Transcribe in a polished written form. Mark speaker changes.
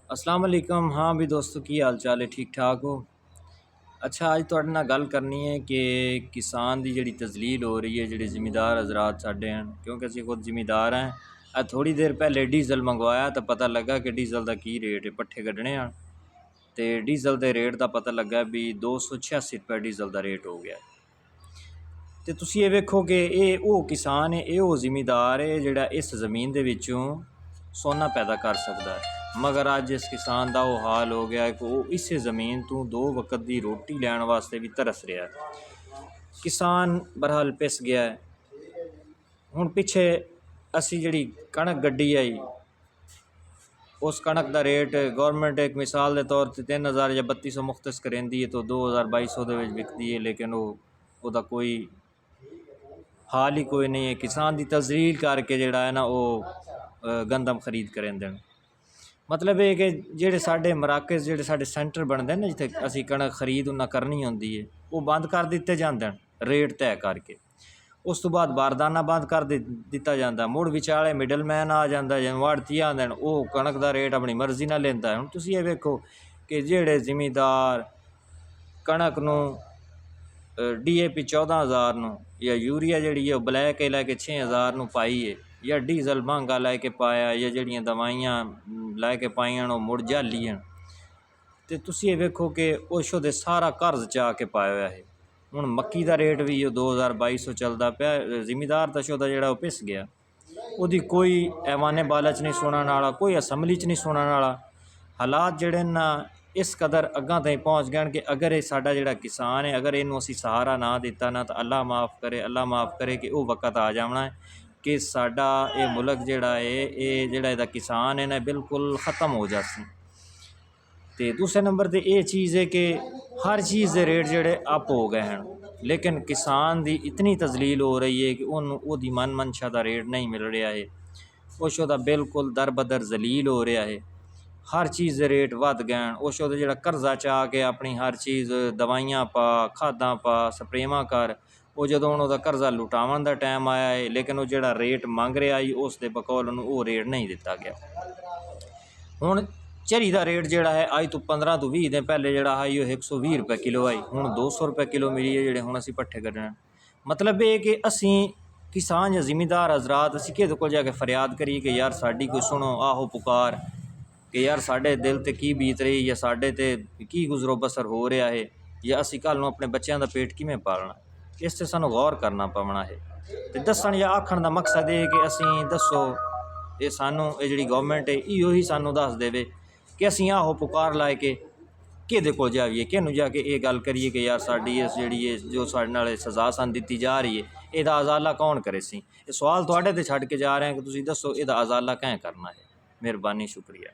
Speaker 1: अस्सलाम वालेकुम। हाँ भी दोस्तों, की हाल चाल है? ठीक ठाक हो? अच्छा, अज तुहाडे नाल गल करनी है कि किसान की जिहड़ी तजलील हो रही है, जिहड़े जिमीदार हजरात साडे हैं, क्योंकि असीं खुद जिमीदार हैं। थोड़ी देर पहले डीजल मंगवाया तो पता लगा कि डीजल का की रेट है। पट्ठे कड्ढने आ तो डीजल के रेट का पता लगा भी 286 रुपये डीजल का रेट हो गया। तो तुसीं ये वेखो कि ये वो किसान है, ये वो जिमीदार है जिहड़ा इस ज़मीन दे विचों सोना पैदा कर सकता है। मगर अज इस किसान का वो हाल हो गया कि वो इस ज़मीन तो 2 वक्त की रोटी लैण वास्ते भी तरस रहा है। किसान बहरहाल पिस गया है। हुण पिछे असी जिहड़ी कणक गड्डी आई, उस कणक का रेट गौरमेंट एक मिसाल के तौर पर 3000 या 3200 मुख्तस करेंदी है तो 2200 दे विच विकदी है, लेकिन वो कोई हाल ही कोई नहीं है। किसान की तजलील करके जिहड़ा है ना वो गंदम खरीद करें देन। मतलब ये कि जेडे साडे मराकज़ जेडे साडे सेंटर बनते हैं ना, जिथे असी कणक खरीद उन्हें करनी होंदी है, वो बंद कर दिते जाते हैं रेट तय करके। उस तो बाद बारदाना बंद कर दिता जाता, मुड़ विचाले मिडल मैन आ जाता, जिवें वाड़ती आंदे हैं, वो कणक का रेट अपनी मर्जी नाल लैंदा है। हुण तुसीं ये वेखो कि जेडे जिमीदार कणक नूं DAP 14,000 नूं या यूरिया जिहड़ी है ब्लैक है लैके 6000 नूं पाई है, या डीजल महंगा लैके पाया, या जिहड़ियां दवाइयां लैके पाइयां वो मुड़ जाली हैं। तो तुसीं ये वेखो कि उस दे सारा कर्ज चा के पाया हुआ है। हुण मक्की का रेट भी 2200 चलता पिया। जिमीदार तो शोदा जिहड़ा वो पिस गया, उहदी कोई ऐवाने बालच नहीं सुनने वाला, कोई असैम्बली च नहीं सुनने वाला। हालात जिहड़े ना इस कदर अग्गां ताईं पहुँच गए कि अगर ये साडा जिहड़ा किसान है, अगर इनू असीं सहारा ना दिता ना, तो अल्लाह माफ़ करे, अल्लाह माफ़ करे कि वो वक्त आ जाना है कि साडा ये मुल्क जिहड़ा है, ये जिहड़ा इहदा किसान है ना, बिल्कुल ख़त्म हो जासी। तो दूसरे नंबर पर यह चीज़ है कि हर चीज़ के रेट जिहड़े अप हो गए हैं, लेकिन किसान की इतनी तजलील हो रही है कि उन्होंने मन मंशा का रेट नहीं मिल रहा है। उस दा बिल्कुल दर बदर जलील हो रहा है। हर चीज़ के रेट वध गए। उस जिहड़ा कर्जा चाह के अपनी हर चीज़ दवाइयां पा, खादा पा, स्प्रेवां कर, वो जदों उहदा कर्जा लुटावन का टाइम आया है, लेकिन वो जिहड़ा रेट मंग रहा है उस दे बकौल उन्होंने वो रेट नहीं दिता गया। हुण झरी का रेट जिहड़ा है अज तो 15 तो 20 दिन पहले जिहड़ा है 120 रुपये किलो आई, हुण 200 रुपये किलो मिली है जिहड़े हुण असीं पट्ठे कड्ढने। मतलब ये कि असीं किसान या जिमीदार हजरात असीं किहदे कोल जाके फरियाद करिए कि यार साडी कोई सुनो, आहो पुकार कि यार साढ़े दिल ते की बीत रही, या साढ़े ते की गुजरो बसर हो रहा है, या असीं कल नूं अपने बच्चों का पेट किवें पालना। इस ते सानूं गौर करना पवना है। तो दस्सण या आखण का मकसद ये कि असीं दसो, ये सानूं ये जिहड़ी गौरमेंट है इहो ही सानूं दस देवे कि असीं आहो पुकार लाए के किहदे कोल जाइए, किहनूं जाके ये गल करिए कि यार साडी इस जिहड़ी जो साडे नाल सज़ा सानूं दित्ती जा रही है, इहदा अजाला कौन करे सी। ये सवाल तुहाडे ते छड्ड के जा रहे हैं कि तुसीं दसो इहदा अजाला कैं करना है। मेहरबानी, शुक्रिया।